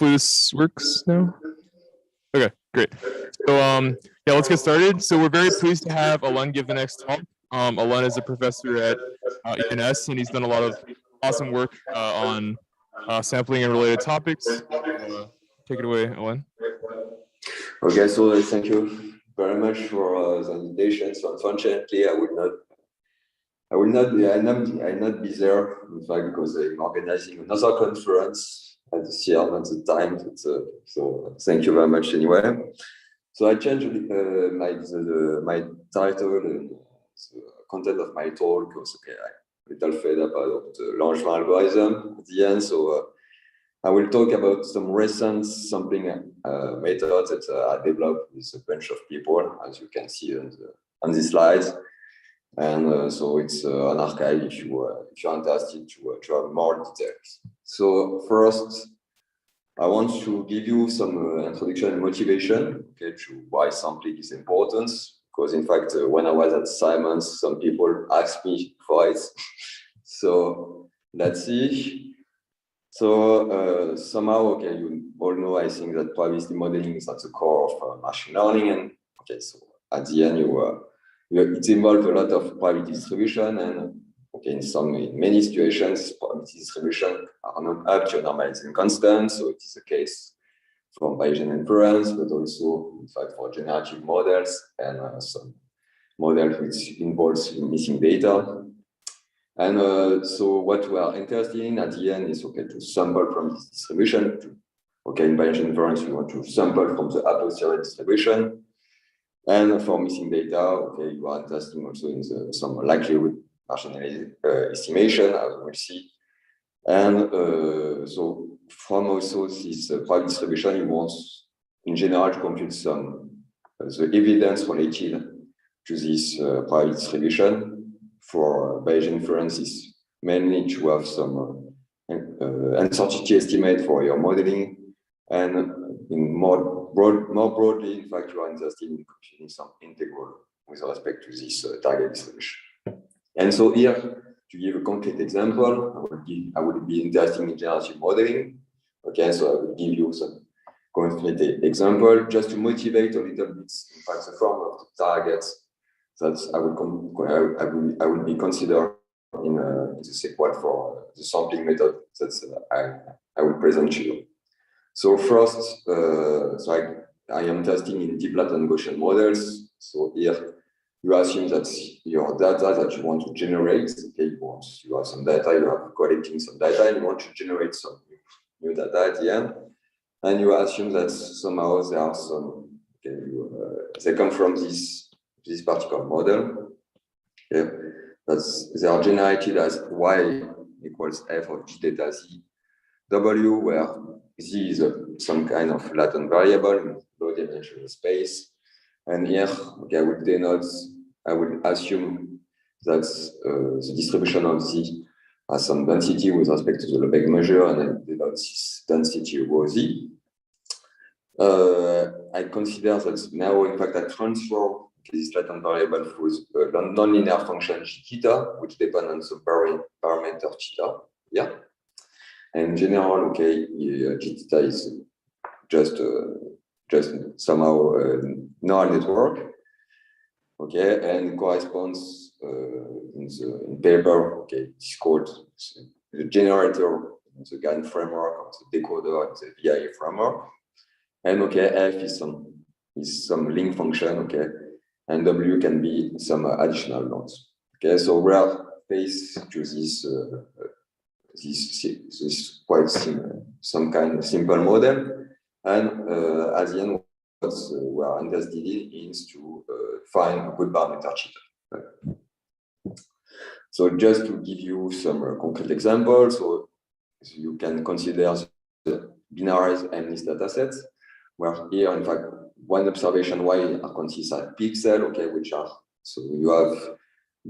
Hopefully this works now. Okay, great. So yeah, let's get started. So we're very pleased to have Alain give the next talk. Alain is a professor at ENS, and he's done a lot of awesome work on sampling and related topics. Take it away, Alain. Okay, so thank you very much for the invitation. So unfortunately, I will not be there, in fact, because I'm organizing another conference at this year, not the time. So thank you very much anyway. So I changed my title and the content of my talk because I'm a little fed up about the Langevin algorithm at the end. So I will talk about some recent sampling methods that are developed with a bunch of people, as you can see on the slides. And so it's an archive if you're interested to have more details. So first, I want to give you some introduction and motivation, okay, to why sampling is important. Because in fact, when I was at Simon's, some people asked me for it. So let's see. So somehow, okay, you all know, I think that probability modeling is at the core of machine learning. And okay, so at the end, it involves a lot of probability distribution. And okay, in many situations, probability distribution are not up to a normalizing constant. So it is the case for Bayesian inference, but also, in fact, for generative models and some models which involves missing data. And so what we are interested in at the end is okay to sample from this distribution. Okay, in Bayesian inference, we want to sample from the a posteriori distribution. And for missing data, okay, you are interested also in some likelihood marginal estimation, as we'll see. And so from also this probability distribution, you want in general to compute some the evidence related to this probability distribution. For Bayesian inference is mainly to have some uncertainty estimate for your modeling, and in more broadly, in fact, you are interested in computing some integral with respect to this target distribution. And so here, to give a concrete example, I would be interested in generative modeling. Okay, so I will give you some concrete example just to motivate a little bit, in fact, the form of the targets that I will be considered in the sequel for the sampling method that I will present to you. So first, I am testing in deep Latent Gaussian models. So here you assume that your data that you want to generate, okay, you have some data, you are collecting some data, and you want to generate some new data at the end, and you assume that somehow there are some, okay, they come from this particular model. Okay, they are generated as y equals f of g theta z w, where z is some kind of latent variable in low-dimensional space. And here, okay, I will assume that the distribution of z has some density with respect to the Lebesgue measure, and I denote this density rho z. I consider that now, in fact, I transform this latent variable through a nonlinear function g theta, which depends on the parameter theta. Yeah. And in general, okay, g theta is just somehow a neural network. Okay, and corresponds in paper. Okay, it's called the generator, the GAN framework, or the decoder, the VIA framework. And okay, f is some link function. Okay, and w can be some additional nodes. Okay, so we are faced to this quite some kind of simple model, and at the end, what we are interested in is to find a good parameter theta. So just to give you some concrete examples, so you can consider the binarized MNIST datasets, where here, in fact, one observation y are considered as pixel, okay, which are, so you have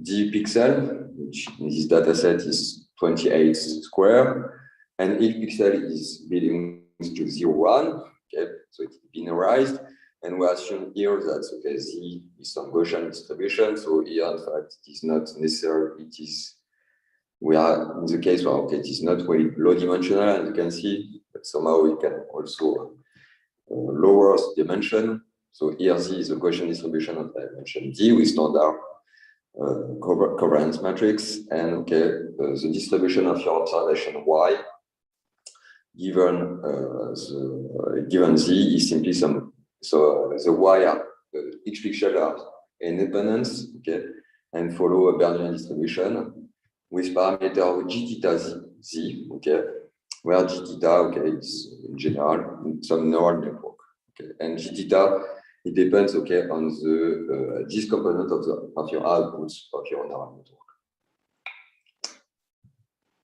d pixel, which in this dataset is 28 square, and each pixel is belongs to 0, 1, okay, so it's binarized, and we assume here that, okay, z is some Gaussian distribution, so here, in fact, it is not necessary, we are in the case where, okay, it is not really low dimensional, as you can see, but somehow we can also lower the dimension. So here Z is the Gaussian distribution of dimension D with standard covariance matrix, and the distribution of your observation Y given Z is simply some, so the Y are each pixel are independent, and follow a Bernstein distribution with parameter G theta Z, where G theta, is in general some neural network, and G theta, it depends, on the this component of your outputs of your neural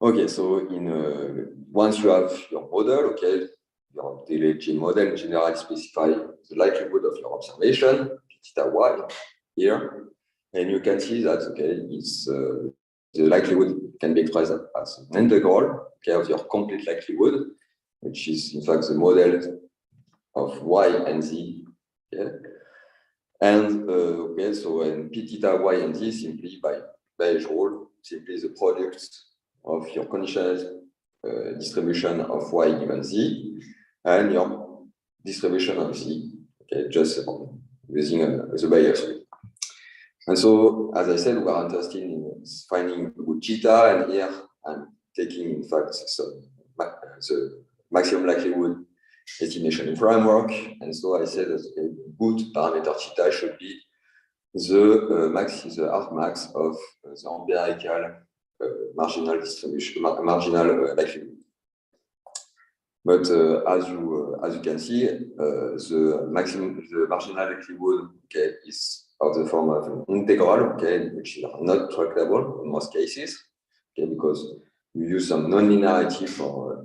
network. So once you have your model, your DLG model in general specify the likelihood of your observation, theta y here, and you can see that it's the likelihood can be expressed as an integral of your complete likelihood, which is in fact the model of y and z. And and p theta y and z simply by Bayes rule, simply the product of your conditional distribution of y given z and your distribution of z, just using the Bayes rule. And so, as I said, we are interested in finding good theta, and here I'm taking, in fact, the maximum likelihood estimation framework. And so I said that a good parameter theta should be the argmax of the empirical marginal distribution, marginal likelihood. But as you can see, the marginal likelihood is of the form of an integral, which is not tractable in most cases, because you use some non-linearity for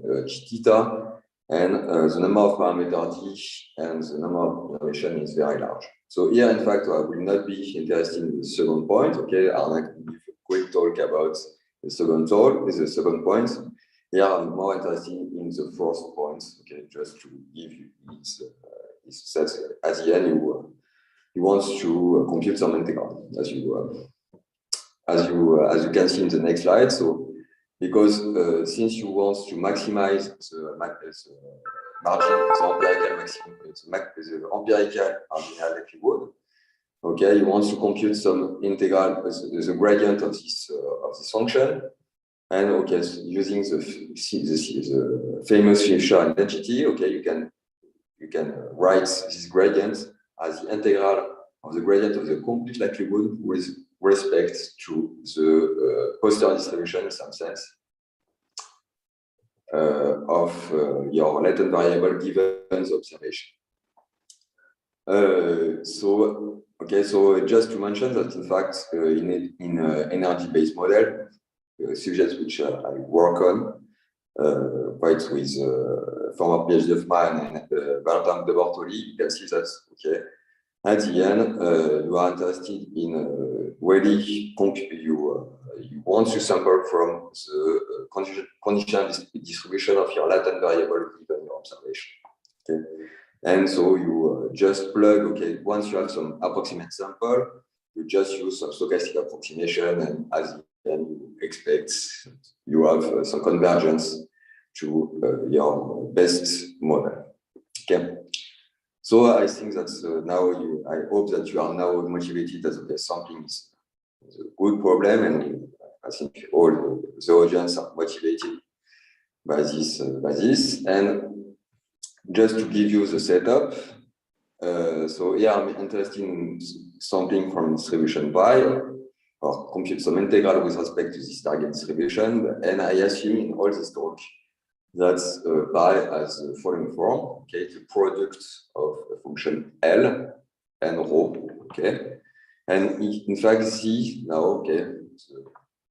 theta, and the number of parameters d and the number of iteration is very large. So here, in fact, I will not be interested in the second point. I'm going to give a quick talk about the second point. Here, I'm more interested in the first point. Just to give you its set. At the end, you want to compute some integral, as you can see in the next slide. So, because since you want to maximize the margin, the empirical maximum, the empirical marginal likelihood, you want to compute some integral, the gradient of this function, and using the famous Fisher identity, you can write this gradient as the integral of the gradient of the complete likelihood with respect to the posterior distribution in some sense of your latent variable given the observation. So just to mention that in fact in energy-based model, subjects which I work on quite with former PhD of mine and Valentin de Bortoli, you can see that at the end you are interested in whether you want to sample from the conditional distribution of your latent variable given your observation. And so you just plug, once you have some approximate sample, you just use some stochastic approximation, and as you expect, you have some convergence to your best model. So I think that I hope that you are now motivated that something is a good problem, and I think all the audience are motivated by this. And just to give you the setup, so here I'm interested in sampling from distribution pi, or compute some integral with respect to this target distribution, and I assume in all this talk that pi has the following form, the product of a function L and rho, and in fact Z now,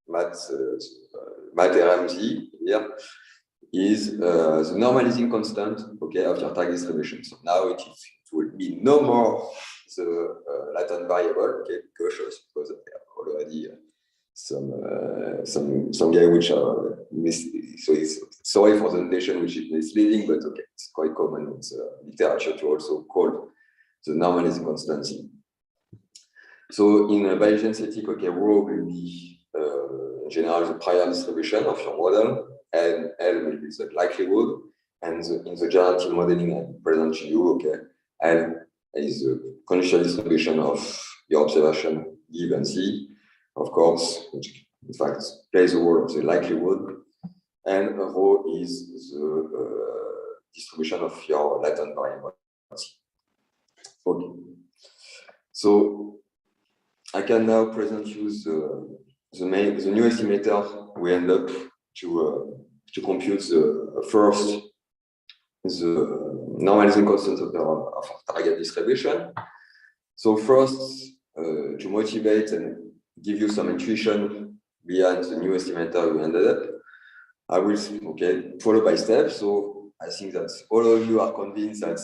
mat RMZ here is the normalizing constant, of your target distribution. So now it will be no more the latent variable, cautious, because there are already some guy which are so it's sorry for the notation which is misleading, but it's quite common in the literature to also call the normalizing constant Z. So in Bayesian static, rho will be in general the prior distribution of your model, and L will be the likelihood, And in the generative modeling I present to you, okay, L is the conditional distribution of your observation given C, of course, which in fact plays a role of the likelihood, and rho is the distribution of your latent variable C. Okay. So I can now present you the new estimator we end up to compute the normalizing constant of our target distribution. So first, to motivate and give you some intuition behind the new estimator we ended up, I will follow by steps. So I think that all of you are convinced that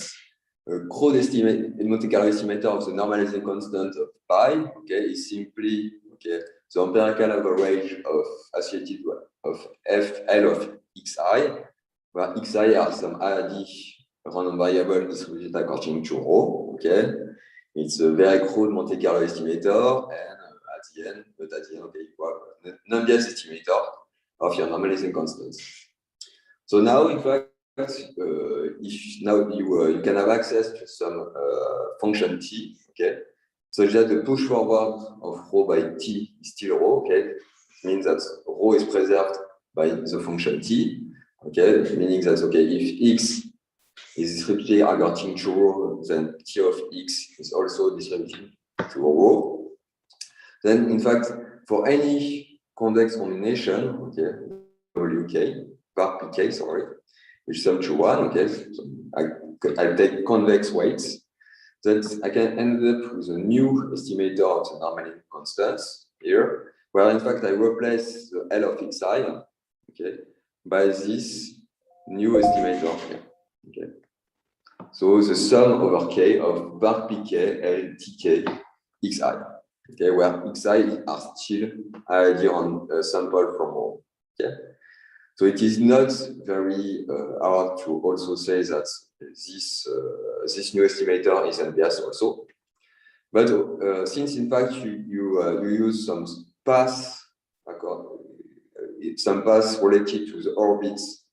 a crude estimate, Monte Carlo estimator of the normalizing constant of pi, is simply the empirical average of associated of FL of xi, where xi are some IRD random variable distributed according to rho. It's a very crude Monte Carlo estimator, and at the end, you have an unbiased estimator of your normalizing constants. So now, in fact, if now you can have access to some function t, such that the push forward of rho by t is still rho, it means that rho is preserved by the function t, meaning that if x is distributed according to rho, then t of x is also distributed to rho. Then, in fact, for any convex combination, WK, var pk, sorry, which sum to 1, so I take convex weights, then I can end up with a new estimator of the normalizing constants here, where in fact I replace the L of xi, by this new estimator here. So the sum over k of var pk L tk xi, where xi are still idea on a sample from rho. So it is not very hard to also say that this new estimator is unbiased also. But since in fact you use some paths, some paths related to the orbits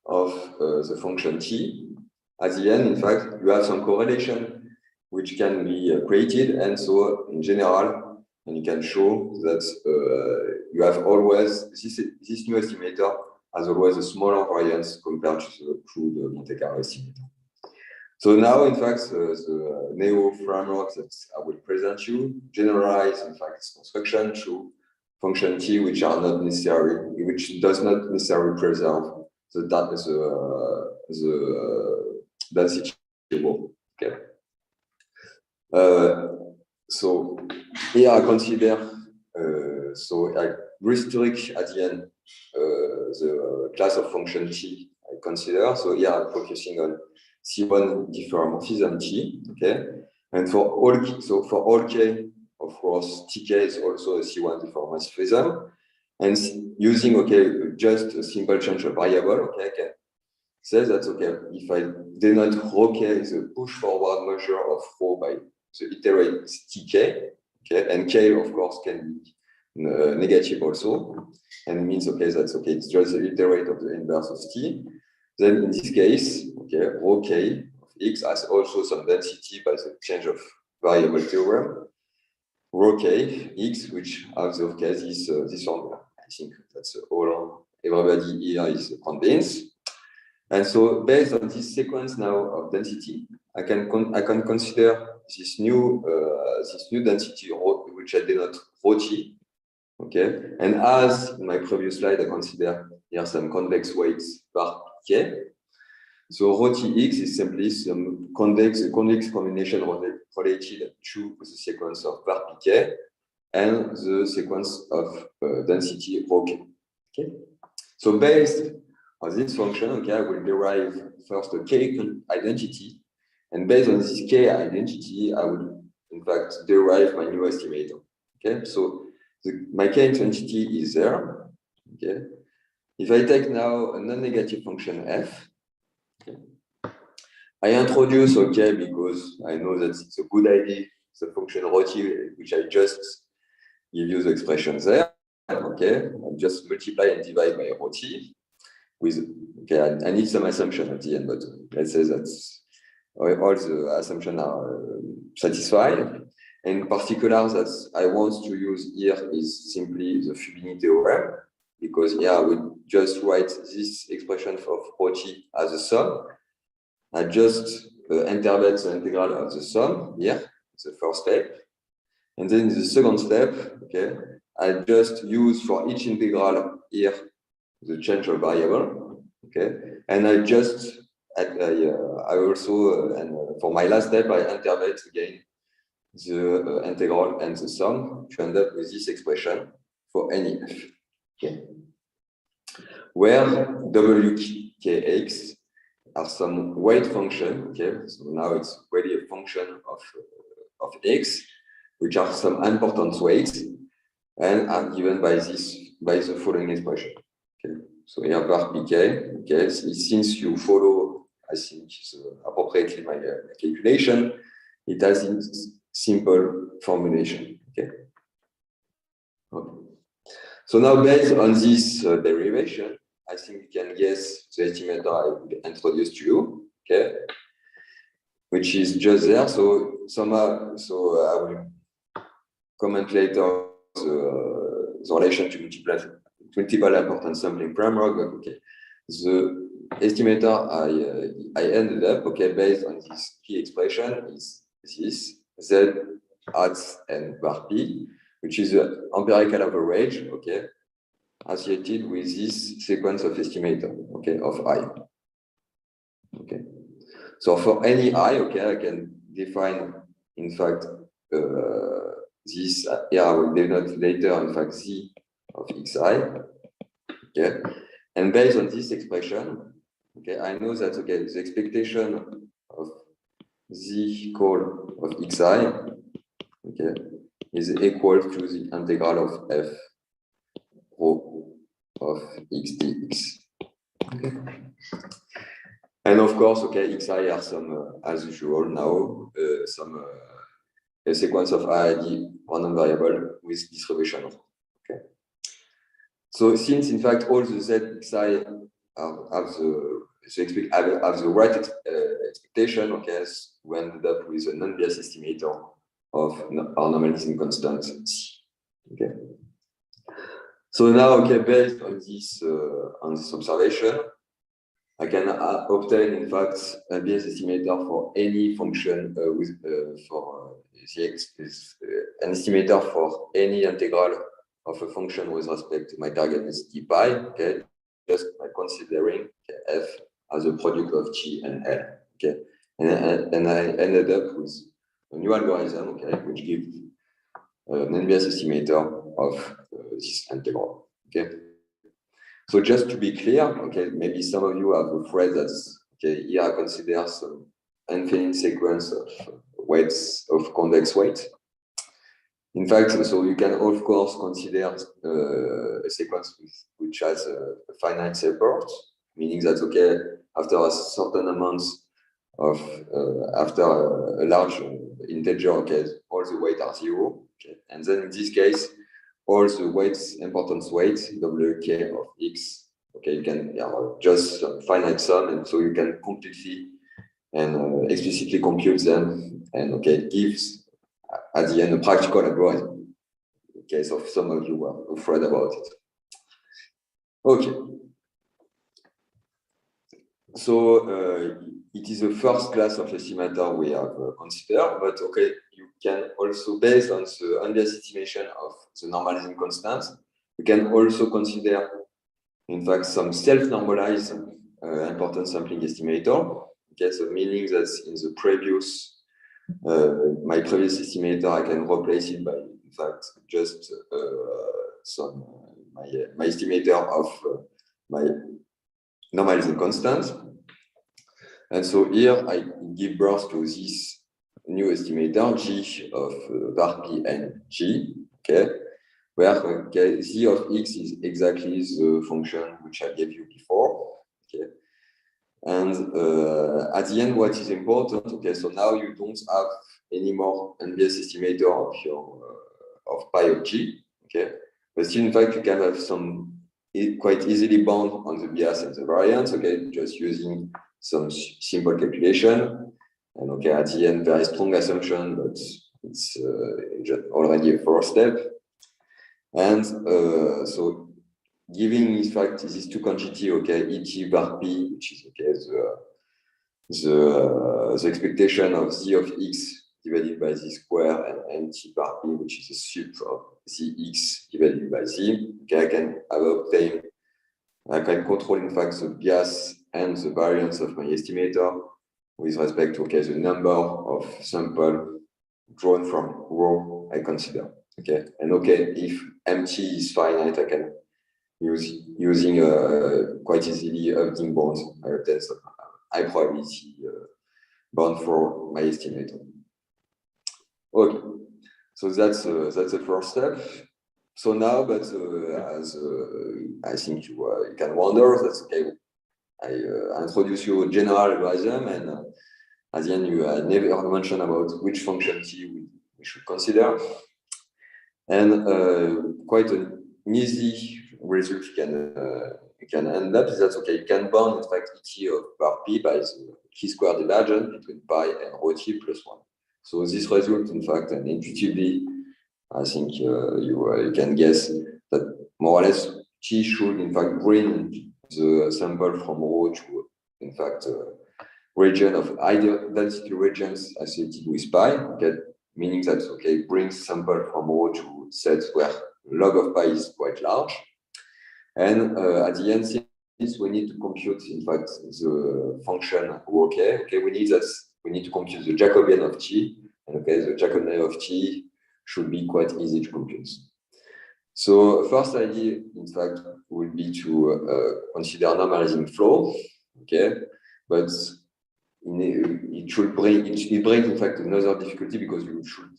of the function t, at the end, in fact, you have some correlation which can be created, and so in general, and you can show that you have always this new estimator has always a smaller variance compared to the crude Monte Carlo estimator. So now, in fact, the NEO framework that I will present you generalize, in fact, its construction to function t, which are not necessary, which does not necessarily preserve the density table. So here I consider, so I restrict at the end the class of function t I consider. So here I'm focusing on C1 diffeomorphism t, and for all k, of course, tk is also a C1 diffeomorphism, and using just a simple change of variable, I can say that if I denote rho k is a push forward measure of rho by the iterate tk, and k of course can be negative also, and it means it's just the iterate of the inverse of t. Then in this case, rho k of x has also some density by the change of variable theorem. Rho k x, which has this formula. I think that's all everybody here is convinced. And so based on this sequence now of density, I can consider this new density which I denote rho t. And as in my previous slide, I consider here some convex weights var pk. So rho tx is simply some convex combination related to the sequence of var pk and the sequence of density rho k. So based on this function, I will derive first a k identity, and based on this k identity, I will in fact derive my new estimator. So my k identity is there. If I take now a non-negative function f, I introduce because I know that it's a good idea, the function rho t, which I just give you the expression there. I just multiply and divide by rho t with Okay, I need some assumption at the end, but let's say that all the assumptions are satisfied. In particular, that I want to use here is simply the Fubini theorem, because here we just write this expression for ρt as a sum. I just interpret the integral of the sum here, the first step. And then the second step, okay, I just use for each integral here the change of variable, okay, and I just I also and for my last step I interpret again the integral and the sum to end up with this expression for any f, okay, where wkx are some weight function, okay, so now it's really a function of x, which are some important weights and are given by the following expression. Okay. So here par pk, okay, since you follow, I think appropriately my calculation, it has this simple formulation. Okay. So now based on this derivation, I think we can guess the estimator I will introduce to you. Okay, which is just there. So somehow, I will comment later the relation to multiple importance sampling framework, but okay. The estimator I ended up, okay, based on this key expression is this Z at n bar p, which is the empirical average, okay, associated with this sequence of estimator, okay, of I. Okay. So for any I, okay, I can define, in fact, this here I will denote later, in fact, z of xi. Okay, and based on this expression, okay, I know that okay, the expectation of z call of xi, okay, is equal to the integral of f rho of x dx. Okay. And of course, okay, xi are some, as usual now, some a sequence of IID random variable with distribution. Okay. So since in fact all the z xi have the right expectation, okay, we ended up with a non-biased estimator of our normalizing constant c. Okay. So now, okay, based on this observation, I can obtain, in fact, a bias estimator for any function an estimator for any integral of a function with respect to my target density pi, okay, just by considering f as a product of g and l, okay, and I ended up with a new algorithm, okay, which gives an NBS estimator of this integral, okay. So just to be clear, okay, maybe some of you have a phrase that's, okay, here I consider some infinite sequence of weights of convex weight. In fact, so you can of course consider a sequence which has a finite support, meaning that, okay, after a certain amount of, after a large integer, okay, all the weights are zero, okay, and then in this case, all the weights, importance weights, wk of x, okay, you can just finite sum, and so you can completely and explicitly compute them, and okay, it gives at the end a practical algorithm, in case of some of you are afraid about it. Okay. So it is the first class of estimator we have considered, but okay, you can also, based on the unbiased estimation of the normalizing constant, you can also consider, in fact, some self-normalized importance sampling estimator. Okay, so meaning that in the previous, my previous estimator, I can replace it by, in fact, just some my estimator of my normalizing constant. And so here I give birth to this new estimator, g of var p and g, okay, where okay, z of x is exactly the function which I gave you before, okay. And at the end, what is important, okay, so now you don't have any more NBS estimator of your of pi of g, okay, but still, in fact, you can have some quite easily bound on the bias and the variance, okay, just using some simple calculation. And okay, at the end, very strong assumption, but it's just already a first step. And so giving, in fact, these two quantity, okay, ET bar P, which is okay, the expectation of Z of X divided by Z square, and MT bar P, which is the sup of ZX divided by Z. Okay, I can control, in fact, the bias and the variance of my estimator with respect to, okay, the number of sample drawn from rho I consider. Okay, and okay, if MT is finite, I can using quite easily updating bounds. I obtain some high probability bound for my estimator. Okay, so that's the first step. So now, but as I think you can wonder, that's okay. I introduce you a general algorithm, and at the end, you never mention about which function T we should consider. And quite an easy result you can end up is that, okay, you can bound, in fact, ET of bar P by the chi-square divergence between pi and rho T plus 1. So this result, in fact, and intuitively, I think you can guess that more or less T should, in fact, bring the sample from rho to, in fact, region of high density regions associated with pi, okay, meaning that, okay, brings sample from rho to sets where log of pi is quite large. And at the end, since we need to compute, in fact, the function okay, we need to compute the Jacobian of T, and okay, the Jacobian of T should be quite easy to compute. So first idea, in fact, would be to consider normalizing flow, okay, but it brings, in fact, another difficulty because you should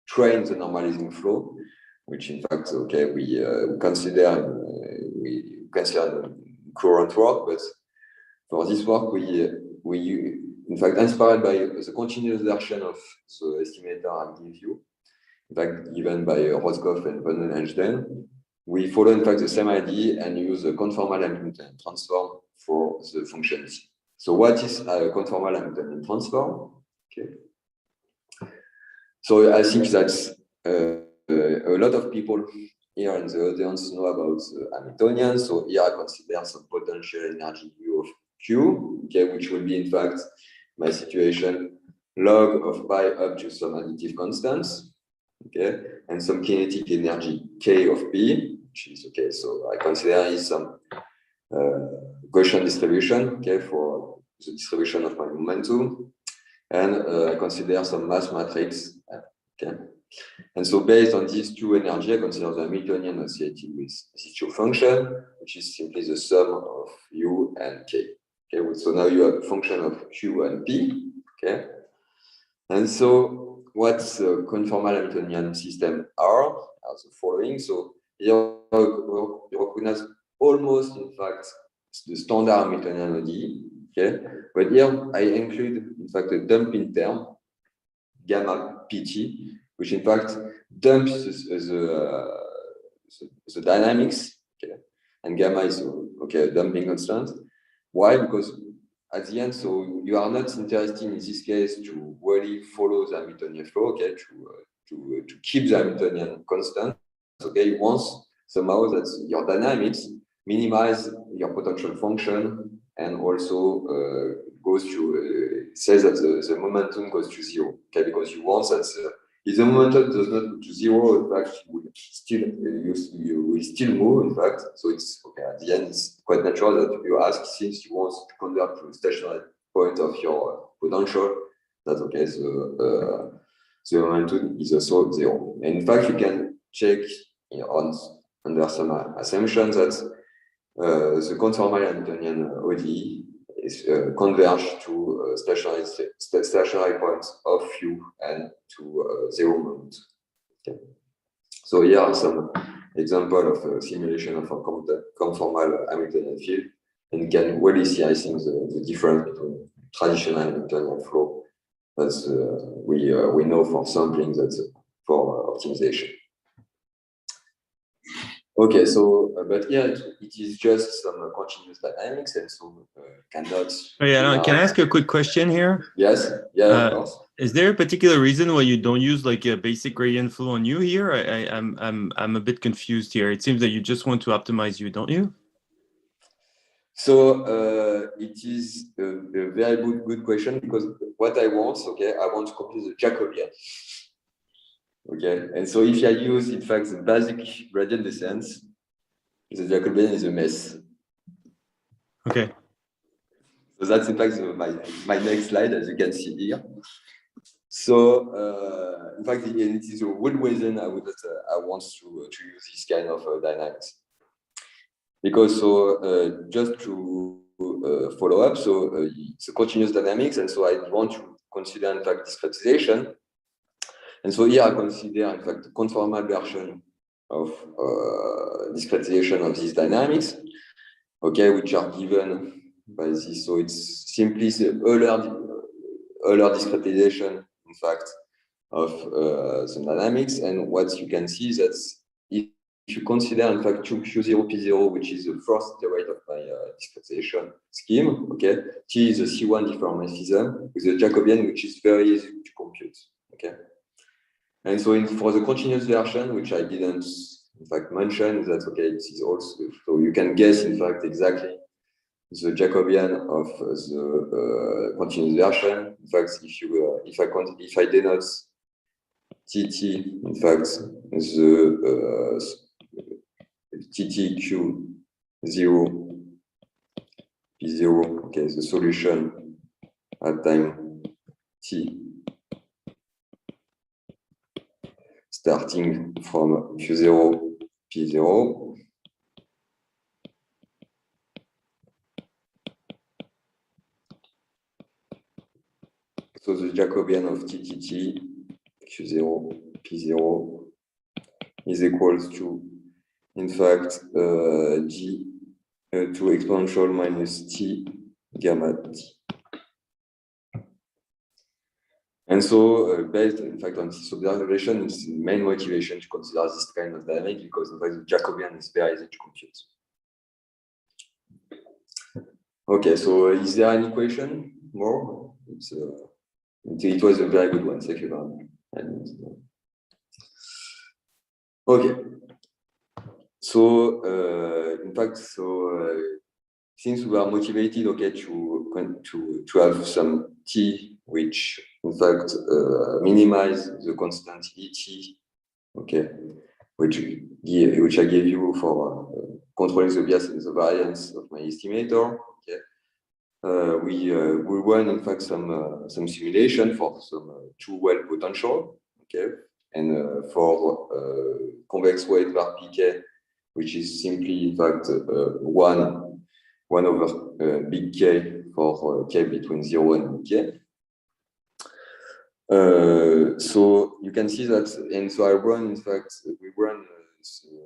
train the normalizing flow, which, in fact, okay, we consider current work, but for this work, we in fact, inspired by the continuous version of the estimator I give you, in fact, given by Roskopf and Van den Helsten, we follow, in fact, the same idea and use a conformal Hamiltonian transform for the function T. So what is a conformal Hamiltonian transform? Okay. So I think that a lot of people here in the audience know about Hamiltonian. So here I consider some potential energy U of Q, okay, which will be, in fact, my situation log of pi up to some additive constants, okay, and some kinetic energy K of P, which is okay. So I consider is some Gaussian distribution, okay, for the distribution of my momentum, and I consider some mass matrix, okay. And so based on these two energy, I consider the Hamiltonian associated with these two function, which is simply the sum of U and K. Okay, so now you have a function of Q and P, okay. And so what the conformal Hamiltonian system are the following. So here you recognize almost, in fact, the standard Hamiltonian ODE, okay. But here I include, in fact, a dumping term, gamma PT, which in fact dumps the dynamics, okay, and gamma is okay, a dumping constant. Why? Because at the end, so you are not interested in this case to really follow the Hamiltonian flow, okay, to keep the Hamiltonian constant. Okay, you want somehow that your dynamics minimize your potential function and also goes to says that the momentum goes to zero. Okay, because you want that if the momentum does not go to zero, in fact, you will still move. In fact, so it's okay. At the end, it's quite natural that you ask, since you want to convert to a stationary point of your potential, that okay, the momentum is also zero. And in fact, you can check under some assumptions that the conformal Hamiltonian ODE is converge to stationary points of U and to zero moment. Okay. So here are some examples of simulation of a conformal Hamiltonian field, and you can really see, I think, the difference between traditional Hamiltonian flow that we know for sampling, that's for optimization. Okay, so but here it is just some continuous dynamics, and so cannot. Oh, yeah, Alain, can I ask you a quick question here? Yes, yeah, of course. Is there a particular reason why you don't use like a basic gradient flow on U here? I'm a bit confused here. It seems that you just want to optimize U, don't you? So it is a very good question, because what I want, okay, I want to compute the Jacobian. Okay, and so if I use, in fact, the basic gradient descent, the Jacobian is a mess. Okay. So that's in fact my next slide, as you can see here. So in fact, it is a good reason I want to use this kind of dynamics. Because so just to follow up, so it's a continuous dynamics, and so I want to consider in fact discretization. And so here I consider in fact the conformal version of discretization of these dynamics, okay, which are given by this. So it's simply the Euler discretization, in fact, of some dynamics. And what you can see is that if you consider, in fact, Q0, P0, which is the first iterate of my discretization scheme, okay, T is a C1 diffeomorphism with a Jacobian, which is very easy to compute, okay. And so for the continuous version, which I didn't, in fact, mention, that's okay, it is also, so you can guess, in fact, exactly the Jacobian of the continuous version. In fact, if I denote TT, in fact, the TTQ0, P0, okay, the solution at time T, starting from Q0, P0. So the Jacobian of TTT, Q0, P0 is equals to, in fact, G to exponential minus T gamma T. And so, based, in fact, on this observation, it's the main motivation to consider this kind of dynamic, because in fact, the Jacobian is very easy to compute. Okay, so is there any question more? It was a very good one. Thank you very much. Okay. So, in fact, since we are motivated, okay, to have some T, which in fact minimize the constant ET, okay, which I gave you for controlling the bias and the variance of my estimator, okay. We run in fact some simulation for some two-well potential, okay, and for convex weight var pk, which is simply in fact one over big K for K between 0 and big K. So you can see that, and so we run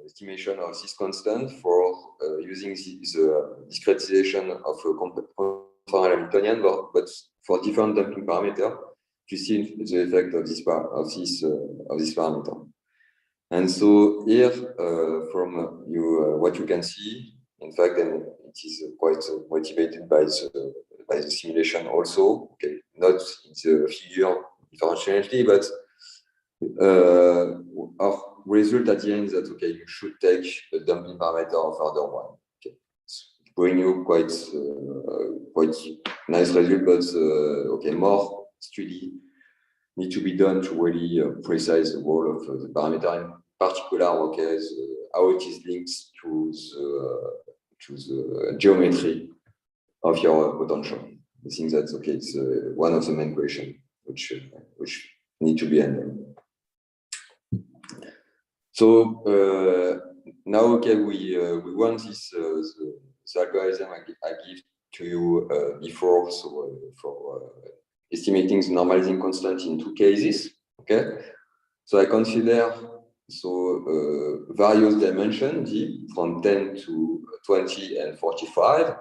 estimation of this constant for using the discretization of a conformal Hamiltonian, but for different damping parameter to see the effect of this parameter. And so here, from what you can see, in fact, and it is quite motivated by the simulation also. Okay, not in the figure differentially, but our result at the end is that okay, you should take a damping parameter of order 1. Okay, it's bring you quite nice result, but okay, more study need to be done to really precise the role of the parameter, in particular, okay, how it is linked to the geometry of your potential. I think that's okay. It's one of the main questions which need to be handled. So now, okay, we run this the algorithm I give to you before. So for estimating the normalizing constant in 2 cases. Okay, so I consider various dimensions d from 10 to 20 and 45,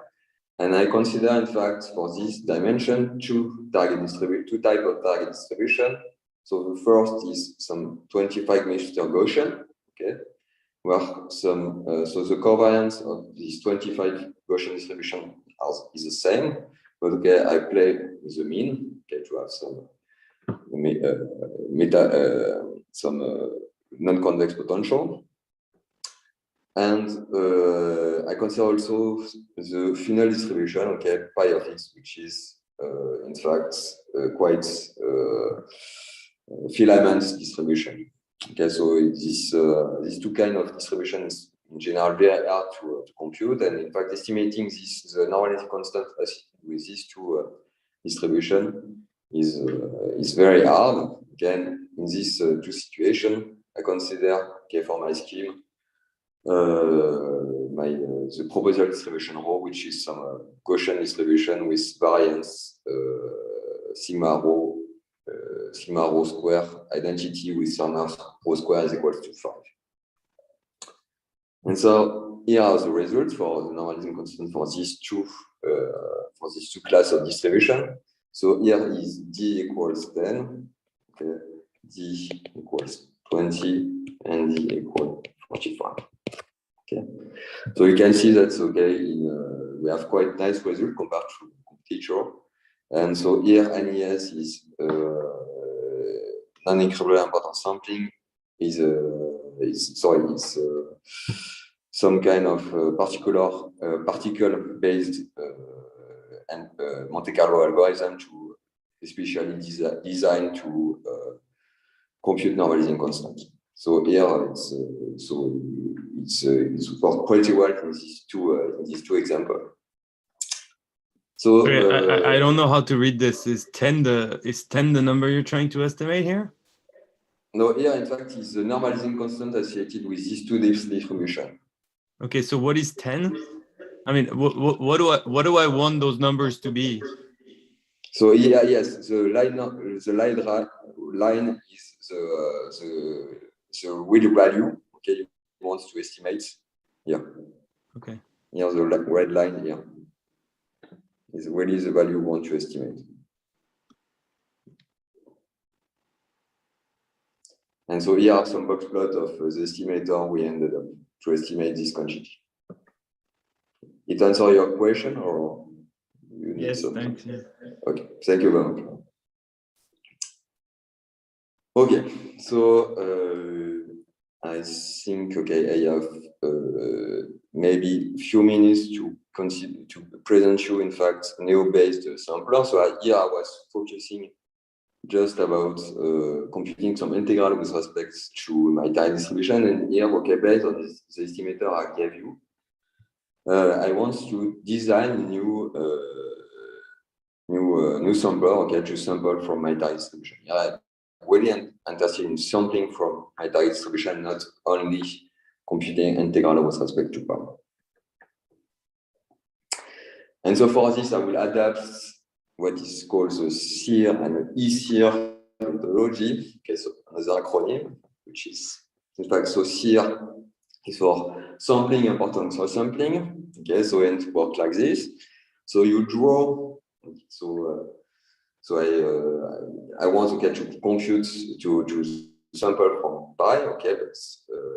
and I consider in fact for this dimension two types of target distribution. So the first is some 25 Meister Gaussian, okay, where some so the covariance of these 25 Gaussian distribution is the same, but okay, I play with the mean, okay, to have some non-convex potential. And I consider also the final distribution, okay, pi of x, which is in fact quite filament distribution. Okay, so these two kind of distributions in general very hard to compute, and in fact estimating this the normality constant with these two distribution is very hard. Again, in this two situation, I consider, okay, for my scheme the proposal distribution rho, which is some Gaussian distribution with variance sigma rho square identity with some rho square is equal to 5. And so here are the results for the normalizing constant for these two class of distribution. So here is d equals 10, okay, d equals 20, and d equals 45. Okay, so you can see that okay, we have quite nice result compared to teacher, and so here NES is non-equilibrium importance sampling is some kind of particle-based and Monte Carlo algorithm to especially designed to compute normalizing constant. So here it's worked pretty well in these two examples. So I don't know how to read this. Is 10 the number you're trying to estimate here? No, here in fact is the normalizing constant associated with these two distribution. Okay, so what is 10? I mean, what do I want those numbers to be? So yeah, yes, the line is the real value. Okay, you want to estimate. Yeah. Okay. Here the red line here is really the value you want to estimate. And so here are some box plot of the estimator we ended up to estimate this quantity. It answer your question, or you need yes, something? thanks. Yeah. Okay, thank you very much. Okay, so I think I have maybe a few minutes to present you, in fact, neo-based sampler. So here I was focusing just about computing some integral with respect to my time distribution, and here, okay, based on the estimator I gave you, I want to design a new sampler, okay, to sample from my time distribution. I'm really interested in sampling from my time distribution, not only computing integral with respect to power. And so for this, I will adapt what is called the SIR and ESIR methodology. Okay, so another acronym, which is in fact, so SIR is for sampling importance for sampling. Okay, so it works like this. So you draw. So I want to compute to sample from pi. Okay, but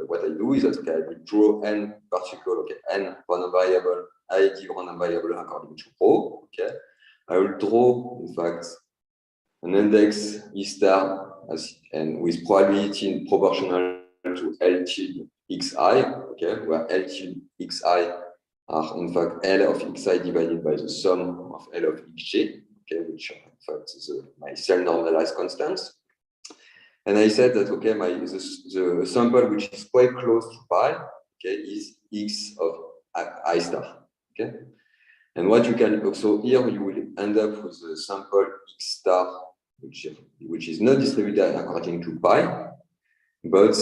what I do is that okay, I will draw n particle. Okay, n random variable, I give random variable according to rho. Okay, I will draw in fact an index E star and with probability proportional to L tilde xi. Okay, where L tilde xi are in fact L of xi divided by the sum of L of xj. Okay, which are in fact my self-normalized constants. And I said that okay, the sample which is quite close to pi, okay, is x of I star. Okay, and what you can also here you will end up with the sample x star, which is not distributed according to pi, but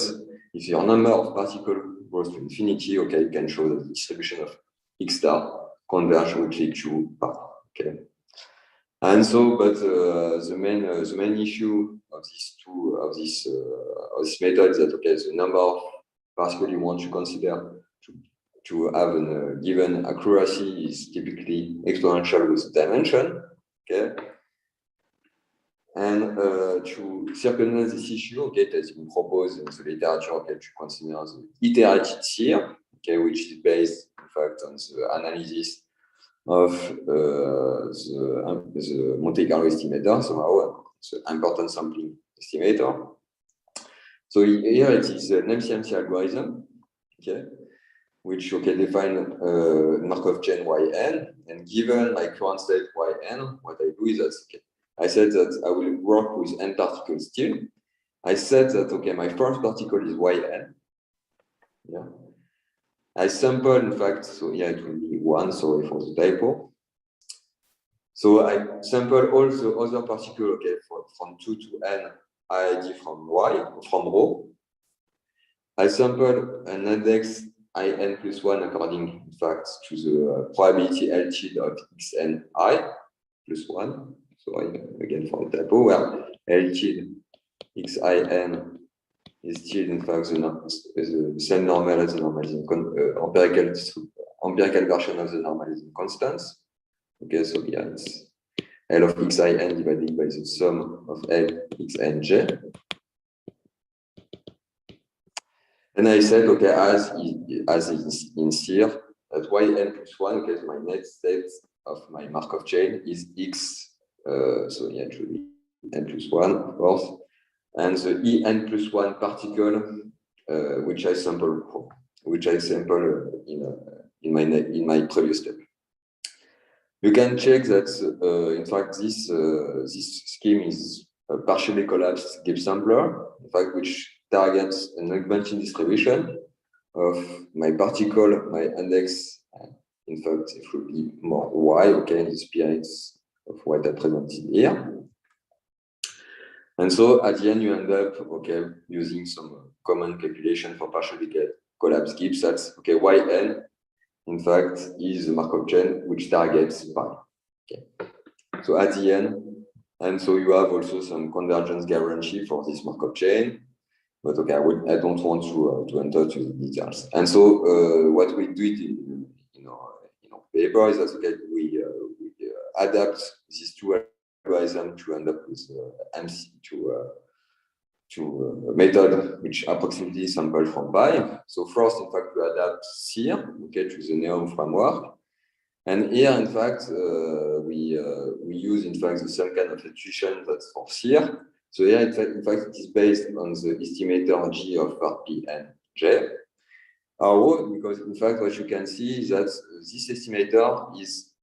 if your number of particles goes to infinity, okay, you can show that the distribution of x star converges to pi. Okay. And so, but the main issue of this method is that okay, the number of particles you want to consider to have a given accuracy is typically exponential with dimension. Okay, And to circumvent this issue, okay, it has been proposed in the literature, okay, to consider the iterated SIR, okay, which is based, in fact, on the analysis of the Monte Carlo estimator, somehow, the important sampling estimator. So here it is an MCMC algorithm, okay, which define Markov chain Yn, and given my current state Yn, what I do is that I said that I will work with n particles still. I said that my first particle is Yn. Yeah. I sample, in fact, so here it will be 1, sorry for the typo. So I sample all the other particles, from 2 to n, ID from rho. I sample an index In plus 1 according, in fact, to the probability L tilde of xn I plus 1. Sorry, again for the typo, where L tilde xin is tilde, in fact, the same normal as the normalizing empirical version of the normalizing constants. Okay, so here it's L of xin divided by the sum of L xnj. And I said, as is in SIR, that Yn plus 1, is my net state of my Markov chain is x. So yeah, actually n plus 1, of course. And the En plus 1 particle, which I sample in my previous step. You can check that, in fact, this scheme is a partially collapsed Gibbs sampler, in fact, which targets an augmenting distribution of my particle, my index. In fact, it will be more Y, in the spirits of what I presented here. And so at the end, you end up, using some common calculation for partially collapsed Gibbs. That's, Yn, in fact, is the Markov chain which targets pi. So at the end, and so you have also some convergence guarantee for this Markov chain. But I don't want to enter to the details. And so what we do in our paper is that we adapt these two algorithms to end up with MC to a method which approximately sample from pi. So first, in fact, we adapt SIR to the Neom framework. And here, in fact, we use, in fact, the same kind of intuition that's for SIR. So here, in fact, it is based on the estimator G of P and J. Because, in fact, what you can see is that this estimator is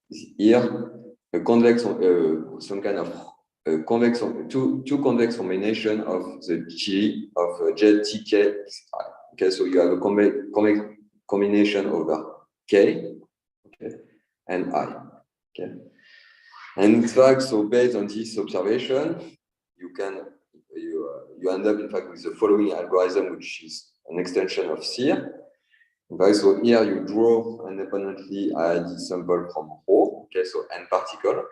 here a convex, some kind of convex, two convex combination of the G of J, T, K, Xi. So you have a combination over K, and I. And in fact, so based on this observation, you end up, in fact, with the following algorithm, which is an extension of SIR. In fact, so here you draw independently ID sample from rho, so n particle.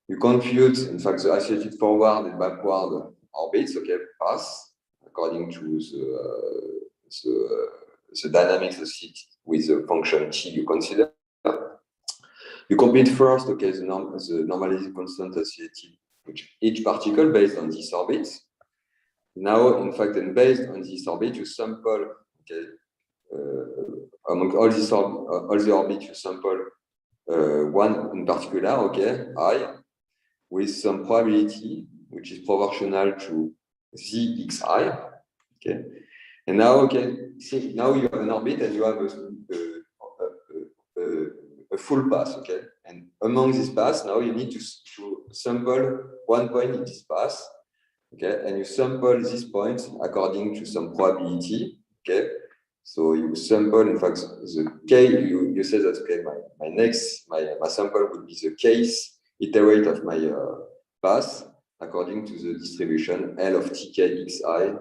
You compute, in fact, the associated forward and backward orbits, pass according to the dynamics associated with the function T you consider. You compute first, the normalizing constant associated with each particle based on these orbits. Now, in fact, and based on this orbit, you sample, among all the orbits, you sample one in particular, I, with some probability which is proportional to Zxi. And now, see, now you have an orbit and you have a full path, And among this path, now you need to sample one point in this path, And you sample this point according to some probability, So you sample, in fact, the K, you say that, my sample would be the case iterate of my path according to the distribution L of Tk xi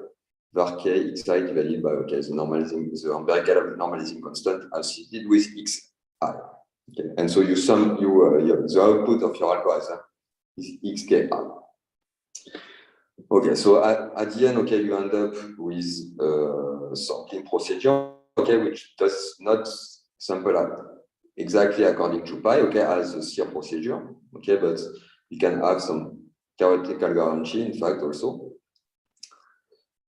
var k xi divided by, the empirical normalizing constant associated with xi. And so you sum, the output of your algorithm is xki. So at the end, you end up with a sampling procedure, which does not sample exactly according to pi, as a SIR procedure, but you can have some theoretical guarantee, in fact, also.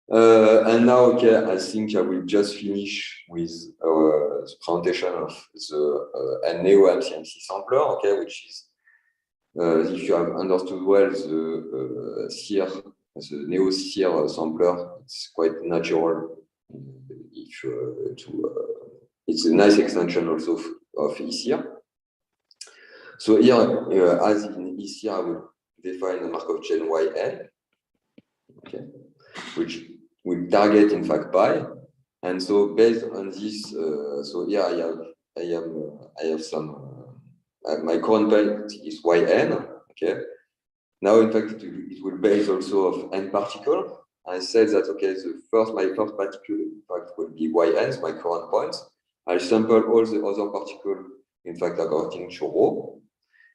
And now, okay, I think I will just finish with the presentation of the neo-MCMC sampler, okay, which is, if you have understood well the SIR, the neo-SIR sampler, it's quite natural. It's a nice extension also of ECR. So here, as in ECR, I will define a Markov chain YN, okay, which will target in fact pi. And so based on this, so here I have some my current point is Yn, okay. Now in fact it will base also of n particle. I said that okay, my first particle in fact will be Yn, so my current point. I'll sample all the other particles in fact according to rho.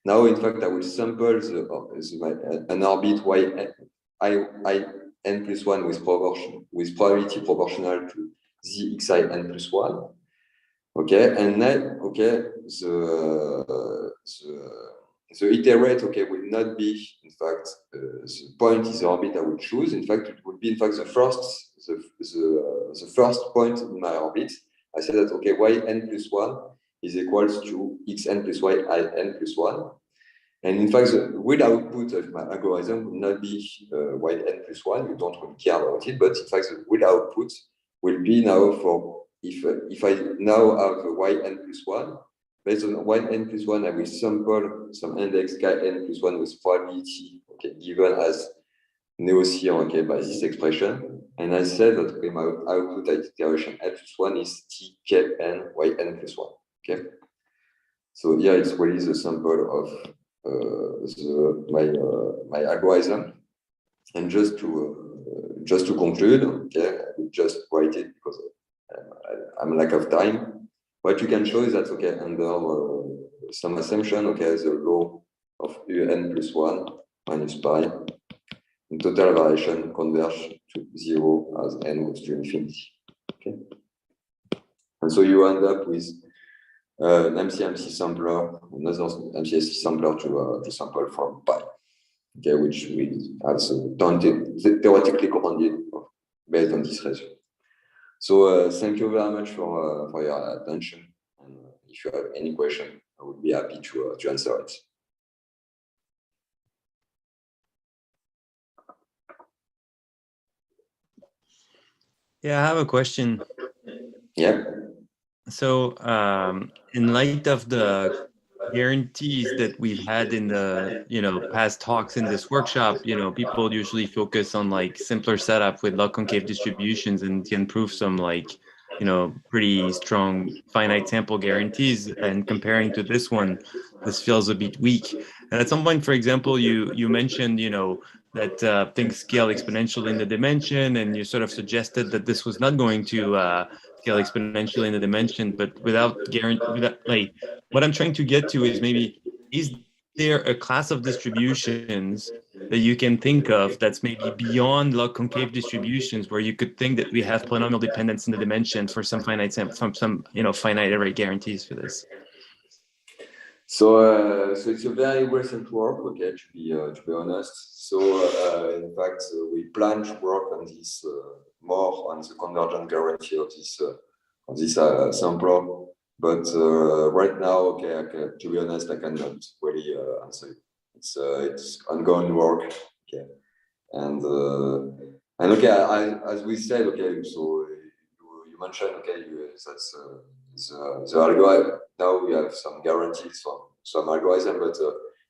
Now in fact I will sample an orbit Yn plus 1 with probability proportional to z xi n plus 1. Okay, and then okay, the iterate okay will not be in fact the point is the orbit I will choose. In fact, it will be in fact the first point in my orbit. I said that okay, Yn plus 1 is equals to xn plus yn plus 1. And in fact, the real output of my algorithm will not be Yn plus 1. You don't really care about it, but in fact, the real output will be now for if I now have Yn plus 1, based on Yn plus 1, I will sample some index Kn plus 1 with probability, okay, given as neo-SIR, okay, by this expression. And I said that okay, my output at iteration n plus 1 is Tkn Yn plus 1, okay? So here it's really the sample of my algorithm. And just to conclude, okay, I will just write it because I'm lack of time. What you can show is that okay, under some assumption, okay, the law of Un plus 1 minus pi, in total variation converge to 0 as n goes to infinity. Okay, and so you end up with an MCMC sampler, another MCMC sampler to sample from pi. Okay, which we have theoretically commanded based on this result. So thank you very much for your attention. And if you have any question, I would be happy to answer it. Yeah, I have a question. Yeah. So in light of the guarantees that we've had in the past talks in this workshop, people usually focus on like simpler setup with log concave distributions and can prove some like pretty strong finite sample guarantees, and comparing to this one, this feels a bit weak. And at some point, for example, you mentioned that things scale exponentially in the dimension, and you sort of suggested that this was not going to scale exponentially in the dimension, but without like what I'm trying to get to is maybe, is there a class of distributions that you can think of that's maybe beyond log concave distributions, where you could think that we have polynomial dependence in the dimension for some finite finite array guarantees for this? So it's a very recent work, okay, to be honest. So in fact, we plan to work on this more on the convergent guarantee of this sampler. But right now, okay, to be honest, I cannot really answer you. It's ongoing work, okay, and okay, as we said, okay, so you mentioned, okay, that's the algorithm. Now we have some guarantees from some algorithm, but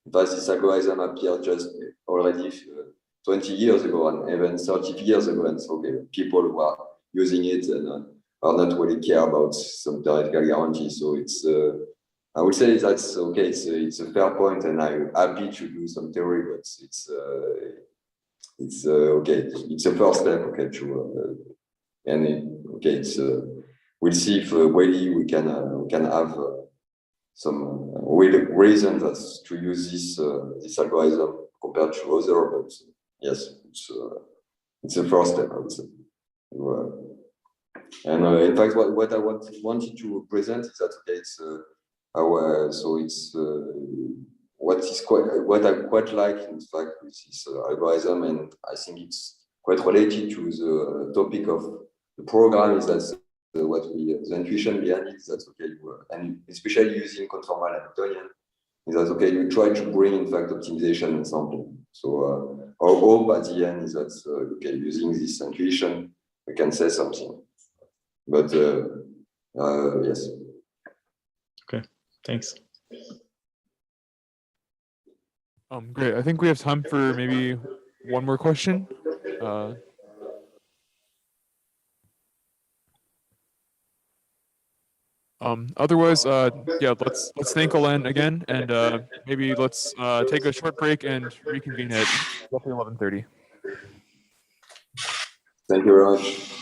in fact, this algorithm appeared just already 20 years ago and even 30 years ago, and so okay, people who are using it and are not really care about some theoretical guarantee. So it's I would say that's okay. It's a fair point, and I'm happy to do some theory, but it's okay. It's a first step, okay, it's we'll see if really we can have some real reasons as to use this algorithm compared to other. But yes, it's a first step, I would say. And in fact, what I wanted to present is that okay, it's what I quite like, in fact, with this algorithm, and I think it's quite related to the topic of the program, is that the intuition behind it is that, okay, and especially using conformal Hamiltonian, is that, okay, you try to bring, in fact, optimization and sampling. So our hope at the end is that, okay, using this intuition, we can say something. But yes. Okay, thanks. Great. I think we have time for maybe one more question. Otherwise, yeah, let's thank Alain again, and maybe let's take a short break and reconvene at roughly 11:30. Thank you very much.